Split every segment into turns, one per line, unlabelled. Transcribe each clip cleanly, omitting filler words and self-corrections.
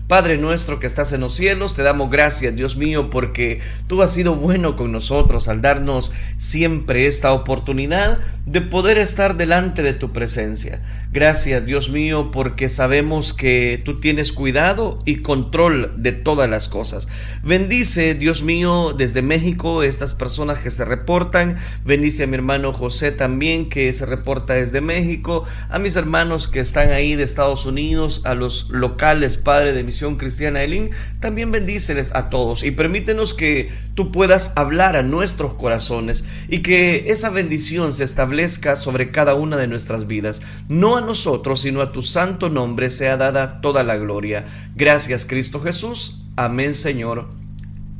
Padre nuestro que estás en los cielos, te damos gracias, Dios mío, porque tú has sido bueno con nosotros al darnos siempre esta oportunidad de poder estar delante de tu presencia. Gracias, Dios mío, porque sabemos que tú tienes cuidado y control de todas las cosas. Bendice, Dios mío, desde México estas personas que se reportan. Bendice a mi hermano José también, que se reporta desde México. A mis hermanos que están ahí de Estados Unidos, a los locales, Padre, de Misión Cristiana Elim, también bendíceles a todos y permítenos que tú puedas hablar a nuestros corazones y que esa bendición se establezca sobre cada una de nuestras vidas. No a nosotros, sino a tu santo nombre sea dada toda la gloria. Gracias, Cristo Jesús. Amén, Señor,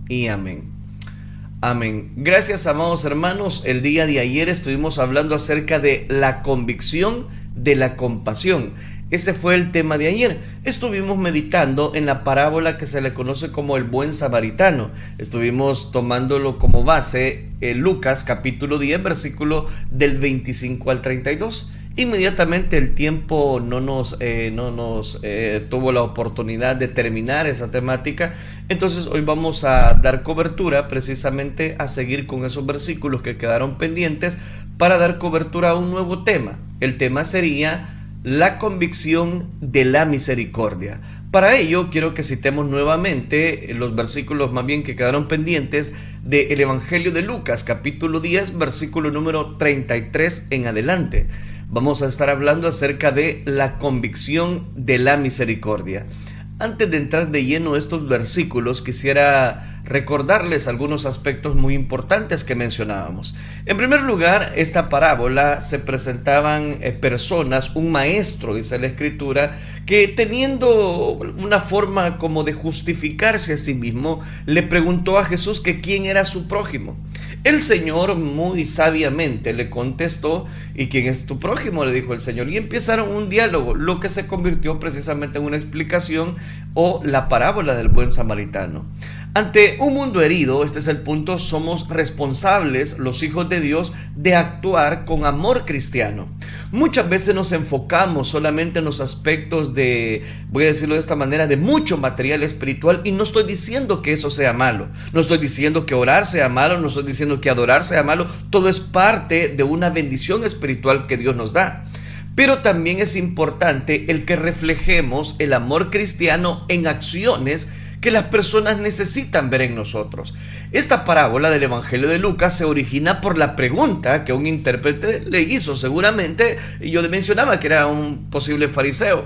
y amén. Amén. Gracias, amados hermanos. El día de ayer estuvimos hablando acerca de la convicción de la compasión. Ese fue el tema de ayer. Estuvimos meditando en la parábola que se le conoce como el buen samaritano. Estuvimos tomándolo como base Lucas capítulo 10, versículo del 25 al 32. Inmediatamente el tiempo no nos tuvo la oportunidad de terminar esa temática. Entonces hoy vamos a dar cobertura precisamente a seguir con esos versículos que quedaron pendientes para dar cobertura a un nuevo tema. El tema sería la convicción de la misericordia. Para ello quiero que citemos nuevamente los versículos más bien que quedaron pendientes del Evangelio de Lucas capítulo 10 versículo número 33 en adelante. Vamos a estar hablando acerca de la convicción de la misericordia. Antes de entrar de lleno a estos versículos, quisiera recordarles algunos aspectos muy importantes que mencionábamos. En primer lugar, esta parábola se presentaban personas, un maestro, dice la Escritura, que teniendo una forma como de justificarse a sí mismo, le preguntó a Jesús que quién era su prójimo. El Señor muy sabiamente le contestó: ¿y quién es tu prójimo?, le dijo el Señor. Y empezaron un diálogo, lo que se convirtió precisamente en una explicación o la parábola del buen samaritano. Ante un mundo herido, este es el punto, somos responsables, los hijos de Dios, de actuar con amor cristiano. Muchas veces nos enfocamos solamente en los aspectos de, voy a decirlo de esta manera, de mucho material espiritual, y no estoy diciendo que eso sea malo, no estoy diciendo que orar sea malo, no estoy diciendo que adorar sea malo, todo es parte de una bendición espiritual que Dios nos da. Pero también es importante el que reflejemos el amor cristiano en acciones que las personas necesitan ver en nosotros. Esta parábola del Evangelio de Lucas se origina por la pregunta que un intérprete le hizo. Seguramente yo mencionaba que era un posible fariseo,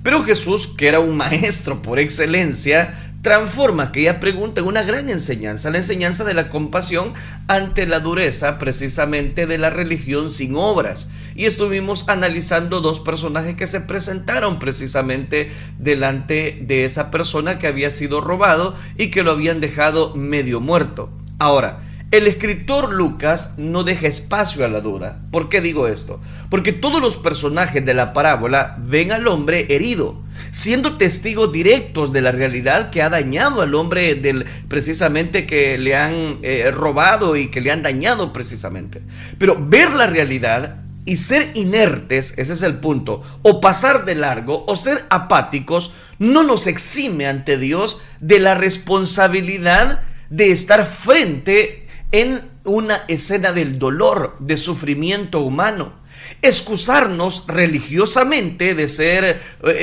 pero Jesús, que era un maestro por excelencia, transforma aquella pregunta en una gran enseñanza, la enseñanza de la compasión ante la dureza precisamente de la religión sin obras. Y estuvimos analizando dos personajes que se presentaron precisamente delante de esa persona que había sido robado y que lo habían dejado medio muerto. Ahora, el escritor Lucas no deja espacio a la duda. ¿Por qué digo esto? Porque todos los personajes de la parábola ven al hombre herido, siendo testigos directos de la realidad que ha dañado al hombre precisamente que le han robado y que le han dañado precisamente. Pero ver la realidad y ser inertes, ese es el punto, o pasar de largo o ser apáticos, no nos exime ante Dios de la responsabilidad de estar frente en una escena del dolor, de sufrimiento humano. Excusarnos religiosamente de ser,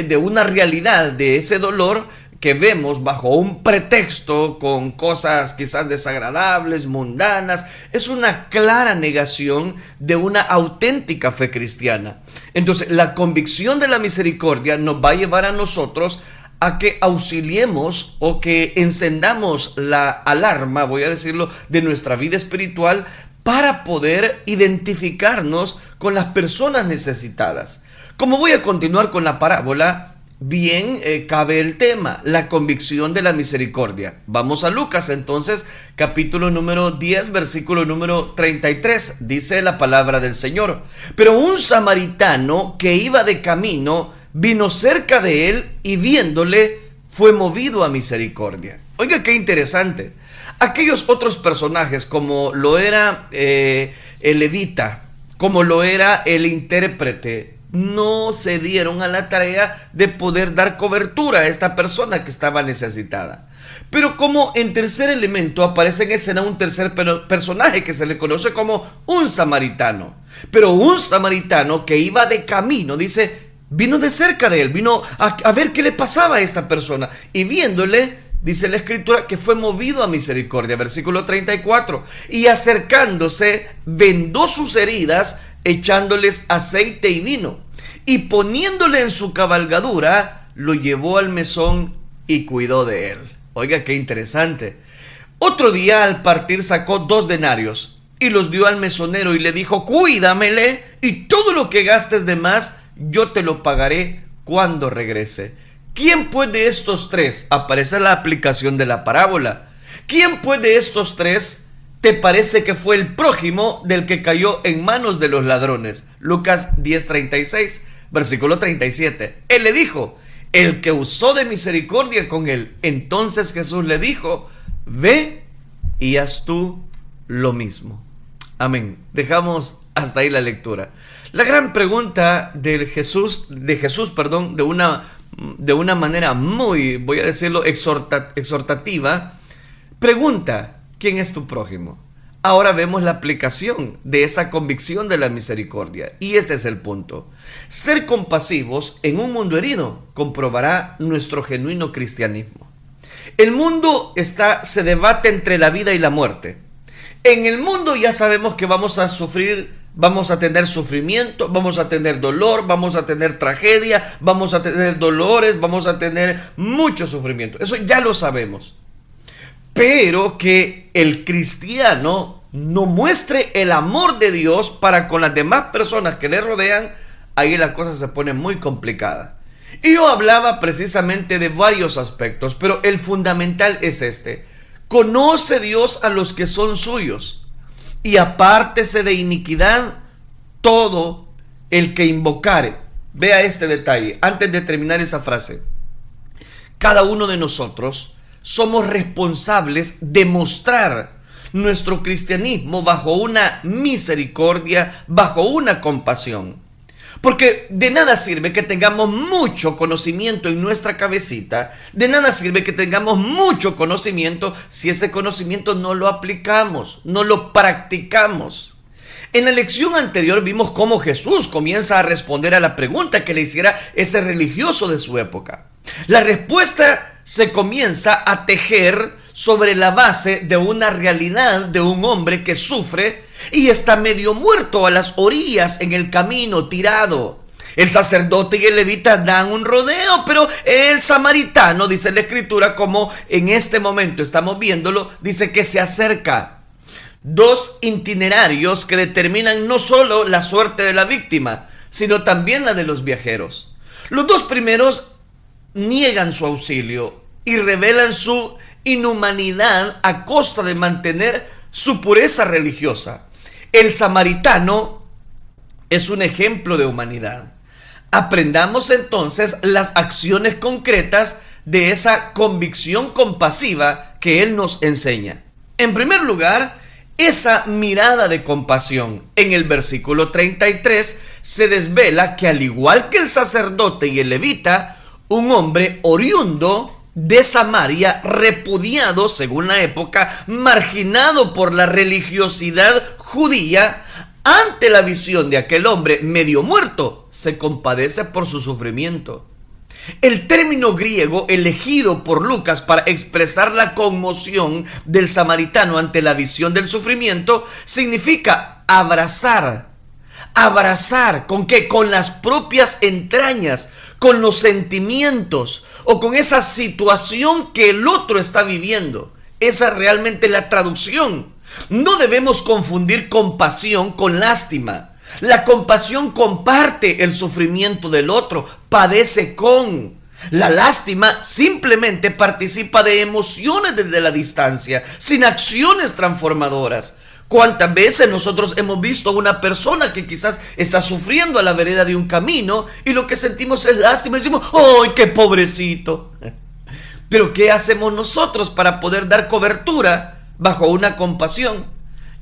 de una realidad de ese dolor que vemos bajo un pretexto con cosas quizás desagradables, mundanas, es una clara negación de una auténtica fe cristiana. Entonces, la convicción de la misericordia nos va a llevar a nosotros a que auxiliemos o que encendamos la alarma, voy a decirlo, de nuestra vida espiritual para poder identificarnos con las personas necesitadas. Como voy a continuar con la parábola, bien, cabe el tema, la convicción de la misericordia. Vamos a Lucas entonces, capítulo número 10, versículo número 33. Dice la palabra del Señor: pero un samaritano que iba de camino vino cerca de él y viéndole fue movido a misericordia. Oiga, qué interesante. Aquellos otros personajes, como lo era el levita, como lo era el intérprete, no se dieron a la tarea de poder dar cobertura a esta persona que estaba necesitada. Pero como en tercer elemento aparece en escena un tercer personaje que se le conoce como un samaritano. Pero un samaritano que iba de camino, dice, vino de cerca de él, vino a ver qué le pasaba a esta persona. Y viéndole, dice la escritura, que fue movido a misericordia. Versículo 34. Y acercándose, vendó sus heridas, echándoles aceite y vino. Y poniéndole en su cabalgadura, lo llevó al mesón y cuidó de él. Oiga, qué interesante. Otro día al partir sacó 2 denarios y los dio al mesonero y le dijo, cuídamele y todo lo que gastes de más, yo te lo pagaré cuando regrese. ¿Quién pues de estos 3? Aparece la aplicación de la parábola. ¿Quién pues de estos 3 te parece que fue el prójimo del que cayó en manos de los ladrones? Lucas 10:36, versículo 37. Él le dijo, el que usó de misericordia con él. Entonces Jesús le dijo, ve y haz tú lo mismo. Amén. Dejamos hasta ahí la lectura. La gran pregunta de Jesús, de una manera muy, voy a decirlo, exhortativa, pregunta, ¿quién es tu prójimo? Ahora vemos la aplicación de esa convicción de la misericordia. Y este es el punto. Ser compasivos en un mundo herido comprobará nuestro genuino cristianismo. El mundo se debate entre la vida y la muerte. En el mundo ya sabemos que vamos a sufrir, vamos a tener sufrimiento, vamos a tener dolor, vamos a tener tragedia, vamos a tener dolores, vamos a tener mucho sufrimiento. Eso ya lo sabemos. Pero que el cristiano no muestre el amor de Dios para con las demás personas que le rodean, ahí la cosa se pone muy complicada. Y yo hablaba precisamente de varios aspectos, pero el fundamental es este. Conoce Dios a los que son suyos, y apártese de iniquidad todo el que invocare. Vea este detalle, antes de terminar esa frase. Cada uno de nosotros somos responsables de mostrar nuestro cristianismo bajo una misericordia, bajo una compasión. Porque de nada sirve que tengamos mucho conocimiento en nuestra cabecita, de nada sirve que tengamos mucho conocimiento si ese conocimiento no lo aplicamos, no lo practicamos. En la lección anterior vimos cómo Jesús comienza a responder a la pregunta que le hiciera ese religioso de su época. La respuesta se comienza a tejer sobre la base de una realidad de un hombre que sufre y está medio muerto a las orillas en el camino, tirado. El sacerdote y el levita dan un rodeo, pero el samaritano, dice la escritura, como en este momento estamos viéndolo, dice que se acerca. 2 itinerarios que determinan no solo la suerte de la víctima, sino también la de los viajeros. Los 2 primeros niegan su auxilio y revelan su inhumanidad a costa de mantener su pureza religiosa. El samaritano es un ejemplo de humanidad. Aprendamos entonces las acciones concretas de esa convicción compasiva que él nos enseña. En primer lugar, esa mirada de compasión. En el versículo 33 se desvela que al igual que el sacerdote y el levita, un hombre oriundo de Samaria, repudiado según la época, marginado por la religiosidad judía, ante la visión de aquel hombre medio muerto, se compadece por su sufrimiento. El término griego elegido por Lucas para expresar la conmoción del samaritano ante la visión del sufrimiento significa abrazar. Abrazar, ¿con qué? Con las propias entrañas, con los sentimientos o con esa situación que el otro está viviendo. Esa es realmente la traducción. No debemos confundir compasión con lástima. La compasión comparte el sufrimiento del otro, padece con. La lástima simplemente participa de emociones desde la distancia, sin acciones transformadoras. ¿Cuántas veces nosotros hemos visto a una persona que quizás está sufriendo a la vereda de un camino y lo que sentimos es lástima y decimos, ¡ay, qué pobrecito! Pero ¿qué hacemos nosotros para poder dar cobertura bajo una compasión?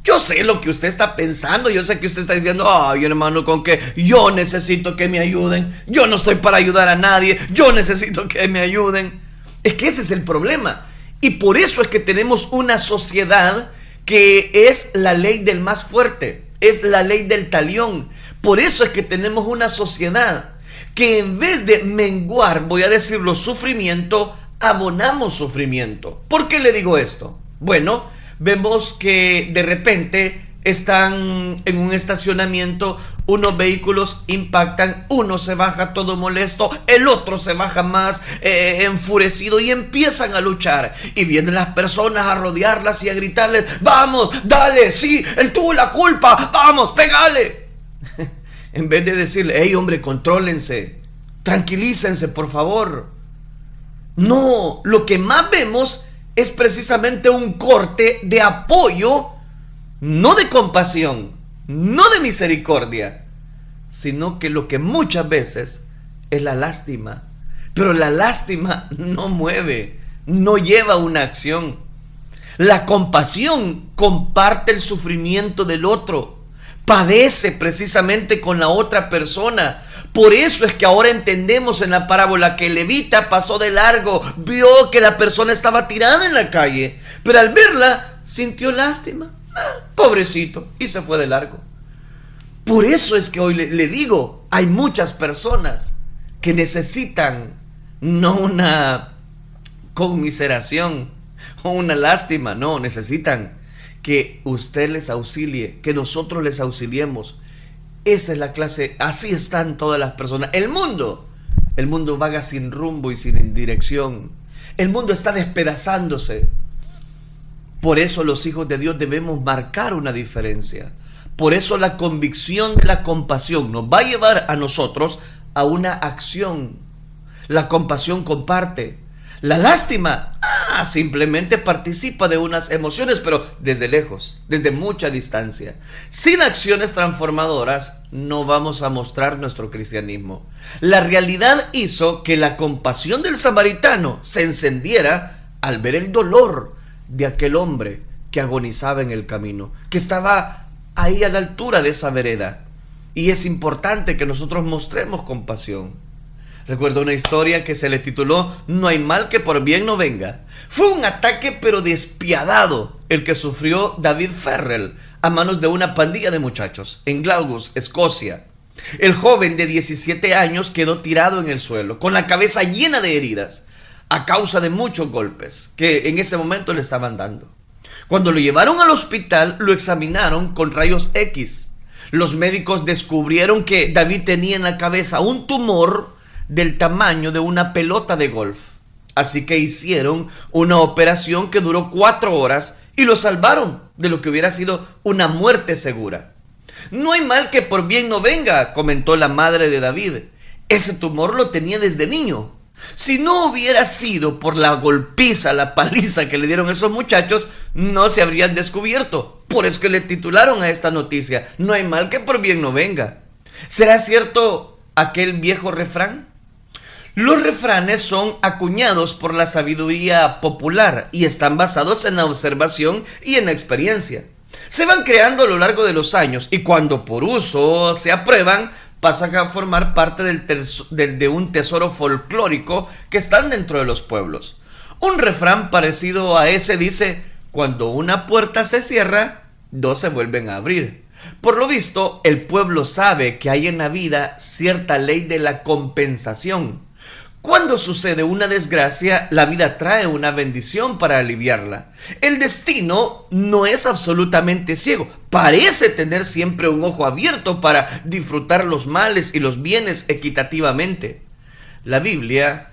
Yo sé lo que usted está pensando, yo sé que usted está diciendo, ay hermano, con que yo necesito que me ayuden, yo no estoy para ayudar a nadie, yo necesito que me ayuden. Es que ese es el problema. Y por eso es que tenemos una sociedad que es la ley del más fuerte, es la ley del talión. Por eso es que tenemos una sociedad que en vez de menguar, voy a decirlo, sufrimiento, abonamos sufrimiento. ¿Por qué le digo esto? Bueno, vemos que de repente están en un estacionamiento, unos vehículos impactan, uno se baja todo molesto, el otro se baja más enfurecido y empiezan a luchar. Y vienen las personas a rodearlas y a gritarles, vamos, dale, sí, él tuvo la culpa, vamos, pégale. En vez de decirle, hey hombre, contrólense, tranquilícense por favor. No, lo que más vemos es precisamente un corte de apoyo, no de compasión, no de misericordia, sino que lo que muchas veces es la lástima. Pero la lástima no mueve, no lleva una acción. La compasión comparte el sufrimiento del otro, padece precisamente con la otra persona. Por eso es que ahora entendemos en la parábola que el levita pasó de largo, vio que la persona estaba tirada en la calle, pero al verla sintió lástima, pobrecito, y se fue de largo. Por eso es que hoy le digo, hay muchas personas que necesitan no una conmiseración o una lástima, no, necesitan que usted les auxilie, que nosotros les auxiliemos. Esa es la clase, así están todas las personas. El mundo vaga sin rumbo y sin dirección. El mundo está despedazándose. Por eso los hijos de Dios debemos marcar una diferencia. Por eso la convicción de la compasión nos va a llevar a nosotros a una acción. La compasión comparte. La lástima simplemente participa de unas emociones, pero desde lejos, desde mucha distancia. Sin acciones transformadoras no vamos a mostrar nuestro cristianismo. La realidad hizo que la compasión del samaritano se encendiera al ver el dolor de aquel hombre que agonizaba en el camino, que estaba ahí a la altura de esa vereda. Y es importante que nosotros mostremos compasión. Recuerdo una historia que se le tituló No hay mal que por bien no venga. Fue un ataque pero despiadado el que sufrió David Ferrell a manos de una pandilla de muchachos en Glasgow, Escocia. El joven de 17 años quedó tirado en el suelo con la cabeza llena de heridas a causa de muchos golpes que en ese momento le estaban dando. Cuando lo llevaron al hospital, lo examinaron con rayos X. Los médicos descubrieron que David tenía en la cabeza un tumor del tamaño de una pelota de golf. Así que hicieron una operación que duró 4 horas y lo salvaron de lo que hubiera sido una muerte segura. No hay mal que por bien no venga, comentó la madre de David. Ese tumor lo tenía desde niño. Si no hubiera sido por la golpiza, la paliza que le dieron esos muchachos, no se habrían descubierto. Por eso que le titularon a esta noticia, No hay mal que por bien no venga. ¿Será cierto aquel viejo refrán? Los refranes son acuñados por la sabiduría popular y están basados en la observación y en la experiencia. Se van creando a lo largo de los años y cuando por uso se aprueban, pasan a formar parte de un tesoro folclórico que están dentro de los pueblos. Un refrán parecido a ese dice, cuando una puerta se cierra, 2 se vuelven a abrir. Por lo visto, el pueblo sabe que hay en la vida cierta ley de la compensación. Cuando sucede una desgracia, la vida trae una bendición para aliviarla. El destino no es absolutamente ciego. Parece tener siempre un ojo abierto para disfrutar los males y los bienes equitativamente. La Biblia,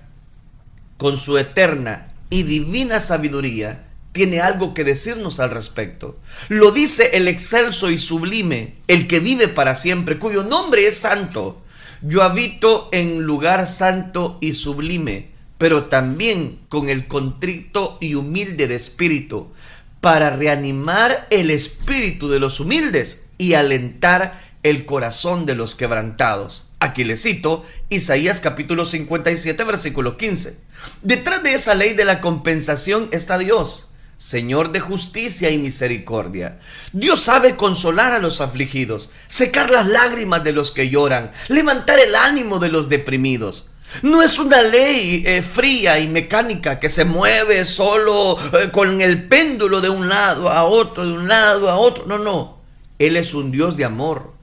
con su eterna y divina sabiduría, tiene algo que decirnos al respecto. Lo dice el excelso y sublime, el que vive para siempre, cuyo nombre es santo. Yo habito en lugar santo y sublime, pero también con el contrito y humilde de espíritu, para reanimar el espíritu de los humildes y alentar el corazón de los quebrantados. Aquí le cito Isaías capítulo 57, versículo 15. Detrás de esa ley de la compensación está Dios. Señor de justicia y misericordia. Dios sabe consolar a los afligidos, secar las lágrimas de los que lloran, levantar el ánimo de los deprimidos. No es una ley fría y mecánica que se mueve solo con el péndulo de un lado a otro, de un lado a otro. No, no. Él es un Dios de amor.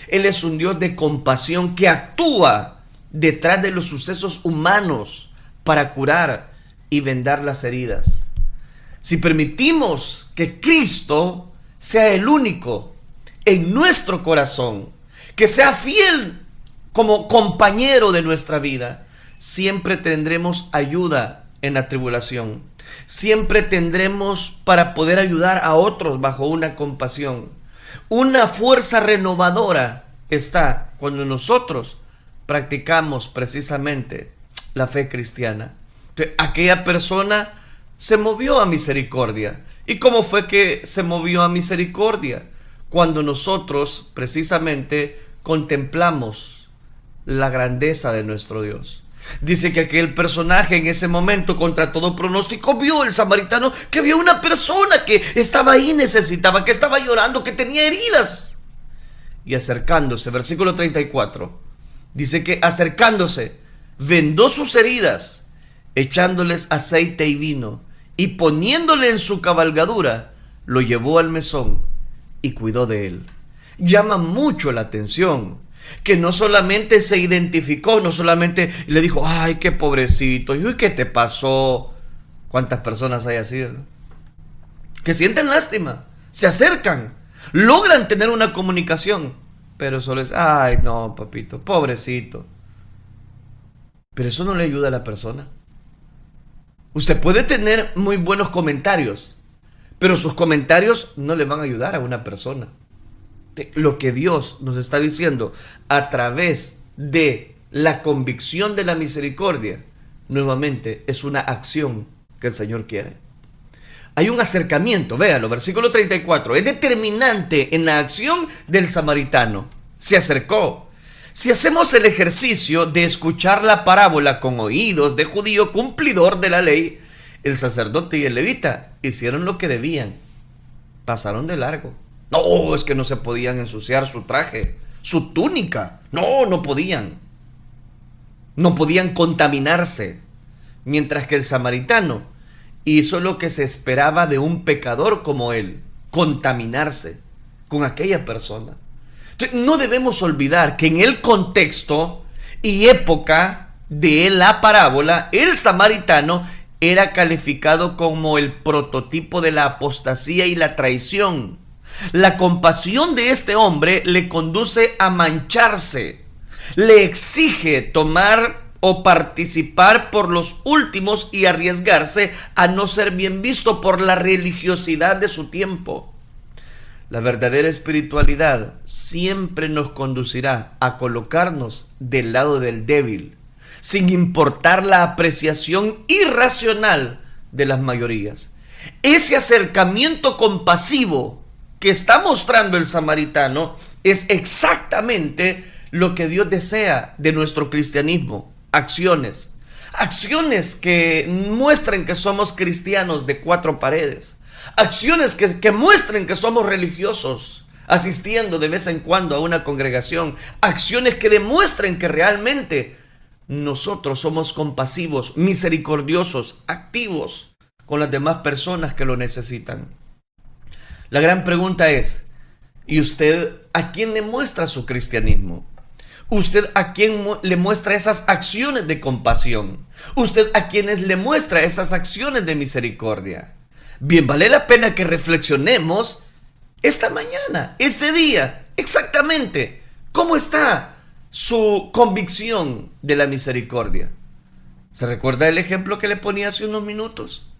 Él es un Dios de compasión que actúa detrás de los sucesos humanos para curar y vendar las heridas. Si permitimos que Cristo sea el único en nuestro corazón, que sea fiel como compañero de nuestra vida, siempre tendremos ayuda en la tribulación. Siempre tendremos para poder ayudar a otros bajo una compasión. Una fuerza renovadora está cuando nosotros practicamos precisamente la fe cristiana. Entonces, aquella persona se movió a misericordia. ¿Y cómo fue que se movió a misericordia? Cuando nosotros precisamente contemplamos la grandeza de nuestro Dios. Dice que aquel personaje en ese momento, contra todo pronóstico, vio el samaritano que había una persona que estaba ahí, necesitaba, que estaba llorando, que tenía heridas. Y acercándose, versículo 34, dice que acercándose, vendó sus heridas, echándoles aceite y vino, y poniéndole en su cabalgadura, lo llevó al mesón y cuidó de él. Llama mucho la atención que no solamente se identificó, no solamente le dijo, ay, qué pobrecito, y ¿qué te pasó? ¿Cuántas personas hay así, verdad? Que sienten lástima, se acercan, logran tener una comunicación, pero solo es, ay, no, papito, pobrecito. Pero eso no le ayuda a la persona. Usted puede tener muy buenos comentarios, pero sus comentarios no le van a ayudar a una persona. Lo que Dios nos está diciendo a través de la convicción de la misericordia, nuevamente es una acción que el Señor quiere. Hay un acercamiento, véalo, versículo 34, es determinante en la acción del samaritano. Se acercó. Si hacemos el ejercicio de escuchar la parábola con oídos de judío cumplidor de la ley, el sacerdote y el levita hicieron lo que debían, pasaron de largo. No, es que no se podían ensuciar su traje, su túnica. No, no podían. No podían contaminarse. Mientras que el samaritano hizo lo que se esperaba de un pecador como él, contaminarse con aquella persona. Entonces, no debemos olvidar que en el contexto y época de la parábola, el samaritano era calificado como el prototipo de la apostasía y la traición. La compasión de este hombre le conduce a mancharse, le exige tomar o participar por los últimos y arriesgarse a no ser bien visto por la religiosidad de su tiempo. La verdadera espiritualidad siempre nos conducirá a colocarnos del lado del débil, sin importar la apreciación irracional de las mayorías. Ese acercamiento compasivo que está mostrando el samaritano es exactamente lo que Dios desea de nuestro cristianismo. Acciones que muestren que somos cristianos de cuatro paredes, acciones que muestren que somos religiosos, asistiendo de vez en cuando a una congregación, acciones que demuestren que realmente nosotros somos compasivos, misericordiosos, activos con las demás personas que lo necesitan. La gran pregunta es, ¿y usted a quién le muestra su cristianismo? ¿Usted a quién le muestra esas acciones de compasión? ¿Usted a quienes le muestra esas acciones de misericordia? Bien, vale la pena que reflexionemos esta mañana, este día, exactamente, ¿cómo está su convicción de la misericordia? ¿Se recuerda el ejemplo que le ponía hace unos minutos?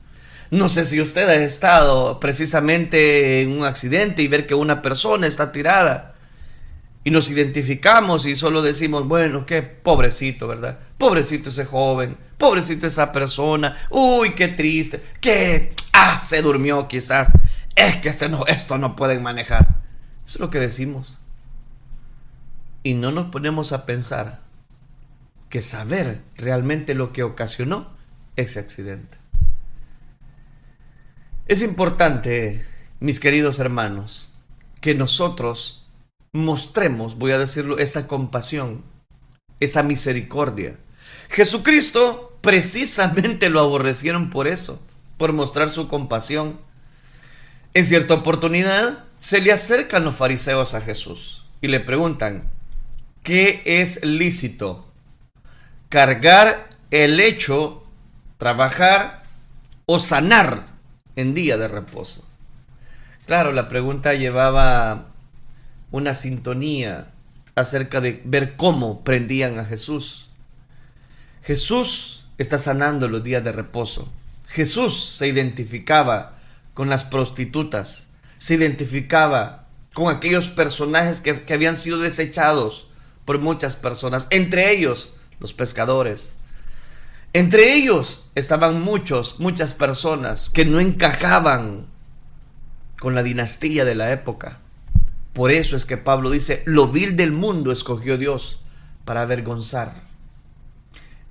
No sé si usted ha estado precisamente en un accidente y ver que una persona está tirada y nos identificamos y solo decimos, bueno, qué pobrecito, ¿verdad? Pobrecito ese joven, pobrecito esa persona, uy, qué triste, se durmió quizás, es que esto no pueden manejar. Eso es lo que decimos. Y no nos ponemos a pensar que saber realmente lo que ocasionó ese accidente. Es importante, mis queridos hermanos, que nosotros mostremos, voy a decirlo, esa compasión, esa misericordia. Jesucristo precisamente lo aborrecieron por eso, por mostrar su compasión. En cierta oportunidad se le acercan los fariseos a Jesús y le preguntan: ¿qué es lícito? ¿Cargar el hecho, trabajar o sanar en día de reposo? Claro, la pregunta llevaba una sintonía acerca de ver cómo prendían a Jesús. Jesús está sanando los días de reposo. Jesús se identificaba con las prostitutas, se identificaba con aquellos personajes que habían sido desechados por muchas personas, entre ellos los pescadores. Entre ellos estaban muchas personas que no encajaban con la dinastía de la época. Por eso es que Pablo dice: lo vil del mundo escogió Dios para avergonzar.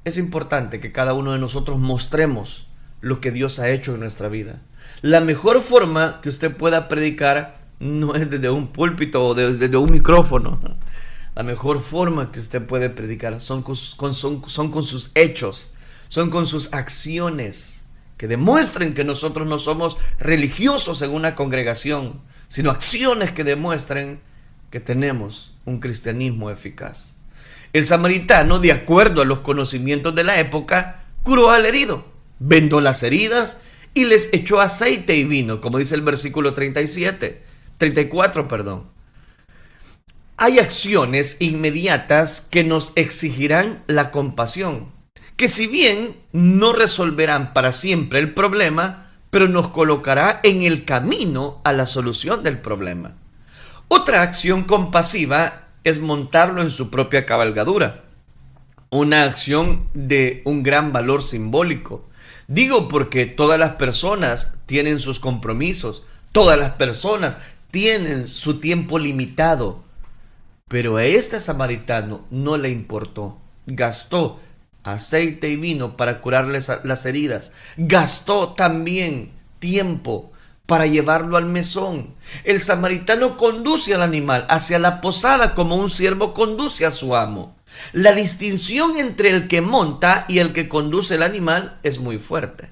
Es importante que cada uno de nosotros mostremos lo que Dios ha hecho en nuestra vida. La mejor forma que usted pueda predicar no es desde un púlpito o desde un micrófono. La mejor forma que usted puede predicar son con sus hechos, son con sus acciones, que demuestren que nosotros no somos religiosos en una congregación, sino acciones que demuestren que tenemos un cristianismo eficaz. El samaritano, de acuerdo a los conocimientos de la época, curó al herido, vendó las heridas y les echó aceite y vino, como dice el versículo 34. Hay acciones inmediatas que nos exigirán la compasión, que si bien no resolverán para siempre el problema, pero nos colocará en el camino a la solución del problema. Otra acción compasiva es montarlo en su propia cabalgadura, una acción de un gran valor simbólico. Digo porque todas las personas tienen sus compromisos, todas las personas tienen su tiempo limitado, pero a este samaritano no le importó. Gastó aceite y vino para curarles las heridas. Gastó también tiempo para llevarlo al mesón. El samaritano conduce al animal hacia la posada como un siervo conduce a su amo. La distinción entre el que monta y el que conduce el animal es muy fuerte.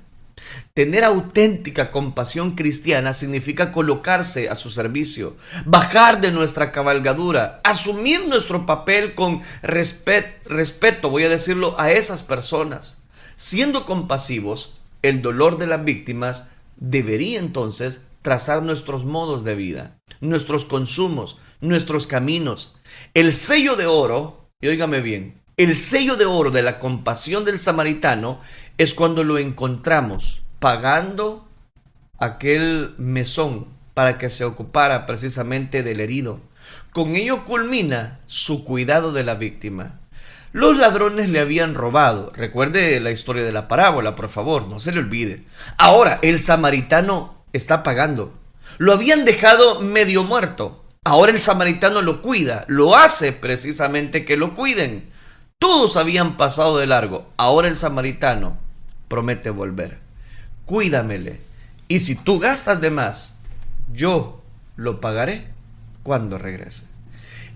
Tener auténtica compasión cristiana significa colocarse a su servicio, bajar de nuestra cabalgadura, asumir nuestro papel con respeto, voy a decirlo, a esas personas. Siendo compasivos, el dolor de las víctimas debería entonces trazar nuestros modos de vida, nuestros consumos, nuestros caminos. El sello de oro, y óigame bien, el sello de oro de la compasión del samaritano es cuando lo encontramos pagando aquel mesón para que se ocupara precisamente del herido. Con ello culmina su cuidado de la víctima. Los ladrones le habían robado. Recuerde la historia de la parábola, por favor, no se le olvide. Ahora el samaritano está pagando. Lo habían dejado medio muerto. Ahora el samaritano lo cuida, lo hace precisamente que lo cuiden. Todos habían pasado de largo. Ahora el samaritano promete volver. Cuídamele, y si tú gastas de más, yo lo pagaré cuando regrese.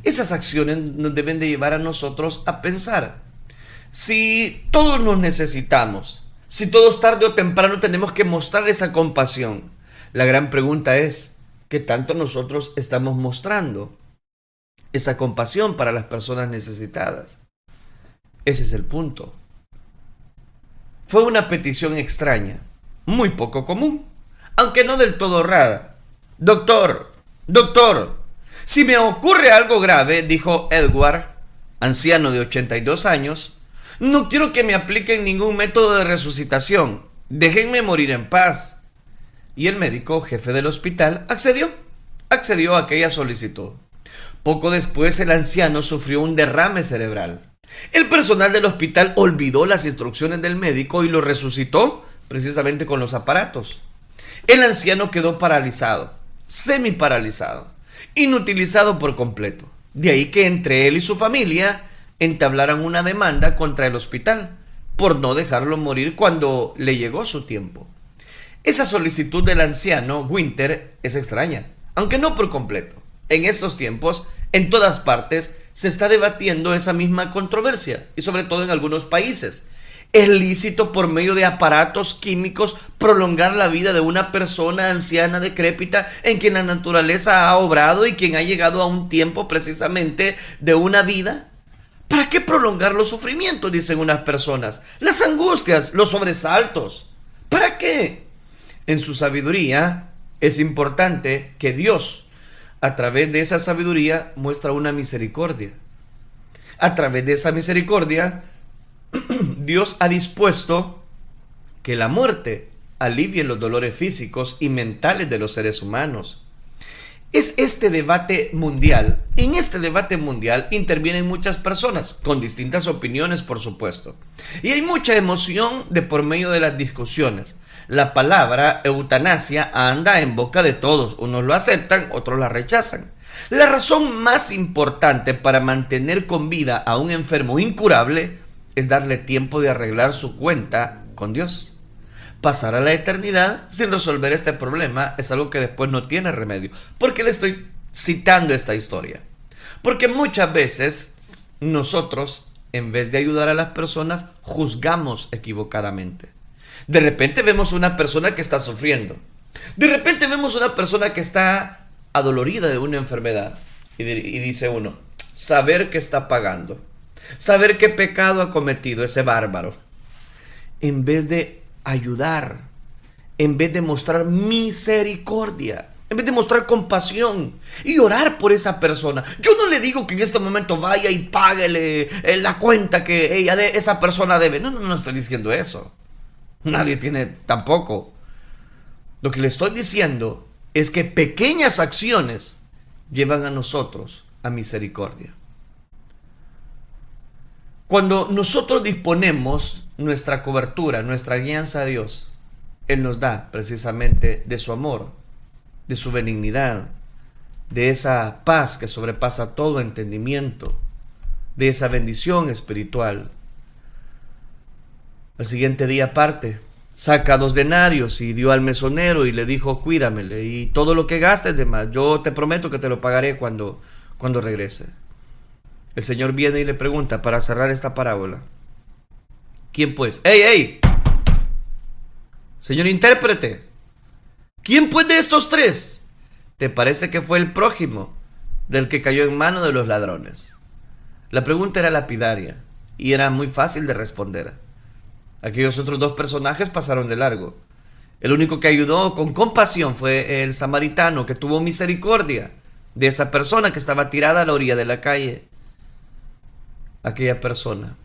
Esas acciones nos deben de llevar a nosotros a pensar: si todos nos necesitamos, si todos tarde o temprano tenemos que mostrar esa compasión, la gran pregunta es: ¿qué tanto nosotros estamos mostrando esa compasión para las personas necesitadas? Ese es el punto. Fue una petición extraña, muy poco común, aunque no del todo rara. Doctor, si me ocurre algo grave, dijo Edward, anciano de 82 años, no quiero que me apliquen ningún método de resucitación. Déjenme morir en paz. Y el médico jefe del hospital accedió a aquella solicitud. Poco después el anciano sufrió un derrame cerebral. El personal del hospital olvidó las instrucciones del médico y lo resucitó precisamente con los aparatos. El anciano quedó paralizado, semiparalizado, inutilizado por completo. De ahí que entre él y su familia entablaran una demanda contra el hospital por no dejarlo morir cuando le llegó su tiempo. Esa solicitud del anciano Winter es extraña, aunque no por completo. En estos tiempos, en todas partes, se está debatiendo esa misma controversia, y sobre todo en algunos países. ¿Es lícito por medio de aparatos químicos prolongar la vida de una persona anciana decrépita en quien la naturaleza ha obrado y quien ha llegado a un tiempo precisamente de una vida? ¿Para qué prolongar los sufrimientos?, dicen unas personas. Las angustias, los sobresaltos. ¿Para qué? En su sabiduría es importante que Dios, a través de esa sabiduría, muestra una misericordia. A través de esa misericordia, Dios ha dispuesto que la muerte alivie los dolores físicos y mentales de los seres humanos. Es este debate mundial. En este debate mundial intervienen muchas personas, con distintas opiniones, por supuesto. Y hay mucha emoción de por medio de las discusiones. La palabra eutanasia anda en boca de todos. Unos lo aceptan, otros la rechazan. La razón más importante para mantener con vida a un enfermo incurable es darle tiempo de arreglar su cuenta con Dios. Pasar a la eternidad sin resolver este problema es algo que después no tiene remedio. ¿Por qué le estoy citando esta historia? Porque muchas veces nosotros, en vez de ayudar a las personas, juzgamos equivocadamente. De repente vemos una persona que está sufriendo. De repente vemos una persona que está adolorida de una enfermedad. Y dice uno, saber que está pagando. Saber qué pecado ha cometido ese bárbaro. En vez de ayudar, en vez de mostrar misericordia, en vez de mostrar compasión y orar por esa persona. Yo no le digo que en este momento vaya y páguele la cuenta que esa persona debe. No estoy diciendo eso. Nadie tiene tampoco. Lo que le estoy diciendo es que pequeñas acciones llevan a nosotros a misericordia. Cuando nosotros disponemos nuestra cobertura, nuestra guianza a Dios, Él nos da precisamente de su amor, de su benignidad, de esa paz que sobrepasa todo entendimiento, de esa bendición espiritual. Al siguiente día parte, saca 2 denarios y dio al mesonero y le dijo, cuídamele y todo lo que gastes de más, yo te prometo que te lo pagaré cuando regrese. El Señor viene y le pregunta, para cerrar esta parábola, ¿quién pues? ¡Ey! Señor intérprete, ¿quién pues de estos 3 te parece que fue el prójimo del que cayó en mano de los ladrones? La pregunta era lapidaria y era muy fácil de responder. Aquellos otros 2 personajes pasaron de largo. El único que ayudó con compasión fue el samaritano, que tuvo misericordia de esa persona que estaba tirada a la orilla de la calle. Aquella persona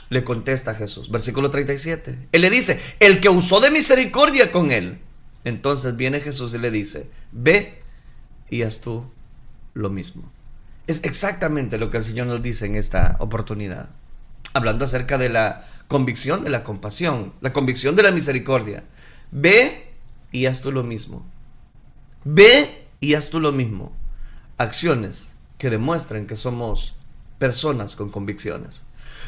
le contesta a Jesús, versículo 37. Él le dice, el que usó de misericordia con él. Entonces viene Jesús y le dice, ve y haz tú lo mismo. Es exactamente lo que el Señor nos dice en esta oportunidad, hablando acerca de la convicción de la compasión, la convicción de la misericordia. Ve y haz tú lo mismo. Ve y haz tú lo mismo. Acciones que demuestran que somos personas con convicciones.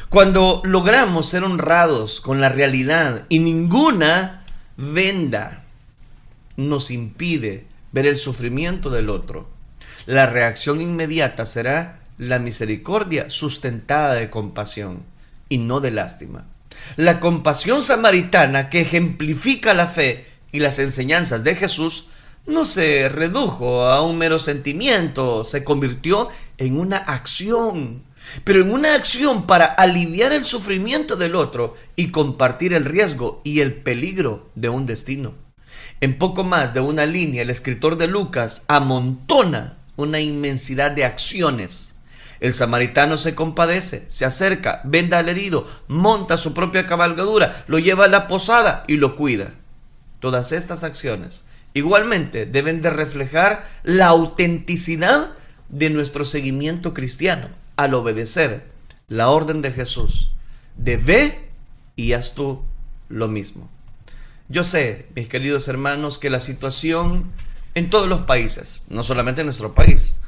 Cuando logramos ser honrados con la realidad y ninguna venda nos impide ver el sufrimiento del otro, la reacción inmediata será la misericordia sustentada de compasión y no de lástima. La compasión samaritana, que ejemplifica la fe y las enseñanzas de Jesús, no se redujo a un mero sentimiento, se convirtió en una acción, pero en una acción para aliviar el sufrimiento del otro y compartir el riesgo y el peligro de un destino. En poco más de una línea, el escritor de Lucas amontona una inmensidad de acciones. El samaritano se compadece, se acerca, venda al herido, monta su propia cabalgadura, lo lleva a la posada y lo cuida. Todas estas acciones igualmente deben de reflejar la autenticidad de nuestro seguimiento cristiano al obedecer la orden de Jesús de ve y haz tú lo mismo. Yo sé, mis queridos hermanos, que la situación en todos los países, no solamente en nuestro país,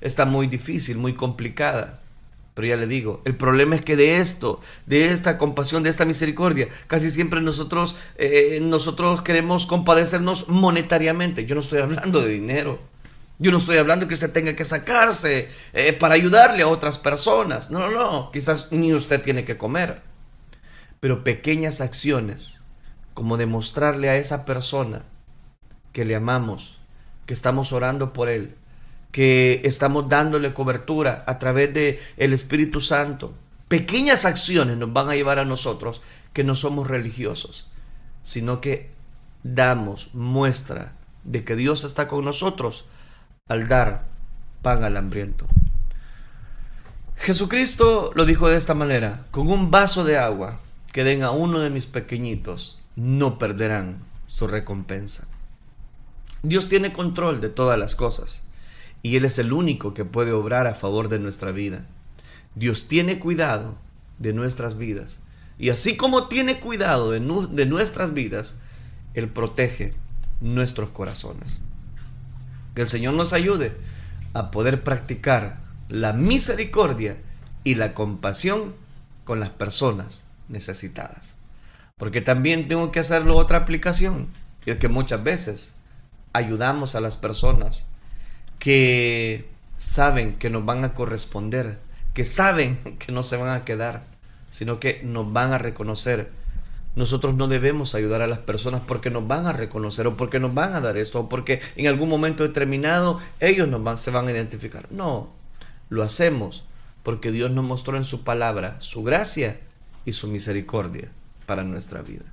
está muy difícil, muy complicada. Pero ya le digo, el problema es que de esta compasión, de esta misericordia, casi siempre nosotros queremos compadecernos monetariamente. Yo no estoy hablando de dinero. Yo no estoy hablando que usted tenga que sacarse para ayudarle a otras personas. No, no, no. Quizás ni usted tiene que comer. Pero pequeñas acciones, como demostrarle a esa persona que le amamos, que estamos orando por él, que estamos dándole cobertura a través de el Espíritu Santo. Pequeñas acciones nos van a llevar a nosotros que no somos religiosos, sino que damos muestra de que Dios está con nosotros al dar pan al hambriento. Jesucristo lo dijo de esta manera: con un vaso de agua que den a uno de mis pequeñitos, no perderán su recompensa. Dios tiene control de todas las cosas y Él es el único que puede obrar a favor de nuestra vida. Dios tiene cuidado de nuestras vidas, y así como tiene cuidado de nuestras vidas, Él protege nuestros corazones. Que el Señor nos ayude a poder practicar la misericordia y la compasión con las personas necesitadas. Porque también tengo que hacerlo otra aplicación, y es que muchas veces ayudamos a las personas que saben que nos van a corresponder, que saben que no se van a quedar, sino que nos van a reconocer. Nosotros no debemos ayudar a las personas porque nos van a reconocer o porque nos van a dar esto o porque en algún momento determinado ellos se van a identificar. No, lo hacemos porque Dios nos mostró en su palabra su gracia y su misericordia para nuestra vida.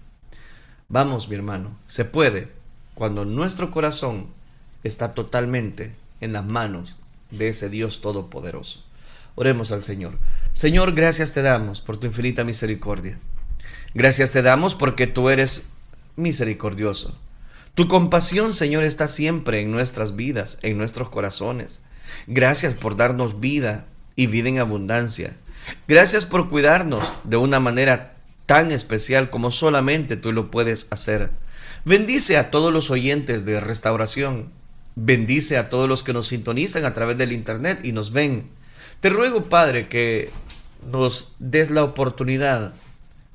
Vamos, mi hermano, se puede cuando nuestro corazón está totalmente en las manos de ese Dios todopoderoso. Oremos al Señor. Señor, gracias te damos por tu infinita misericordia. Gracias te damos porque tú eres misericordioso. Tu compasión, Señor, está siempre en nuestras vidas, en nuestros corazones. Gracias por darnos vida y vida en abundancia. Gracias por cuidarnos de una manera tan especial como solamente tú lo puedes hacer. Bendice a todos los oyentes de Restauración. Bendice a todos los que nos sintonizan a través del internet y nos ven. Te ruego, Padre, que nos des la oportunidad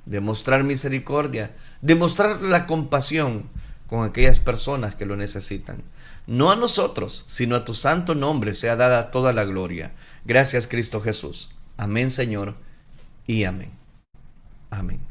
de mostrar misericordia, de mostrar la compasión con aquellas personas que lo necesitan. No a nosotros, sino a tu santo nombre sea dada toda la gloria. Gracias, Cristo Jesús. Amén, Señor, y amén. Amén.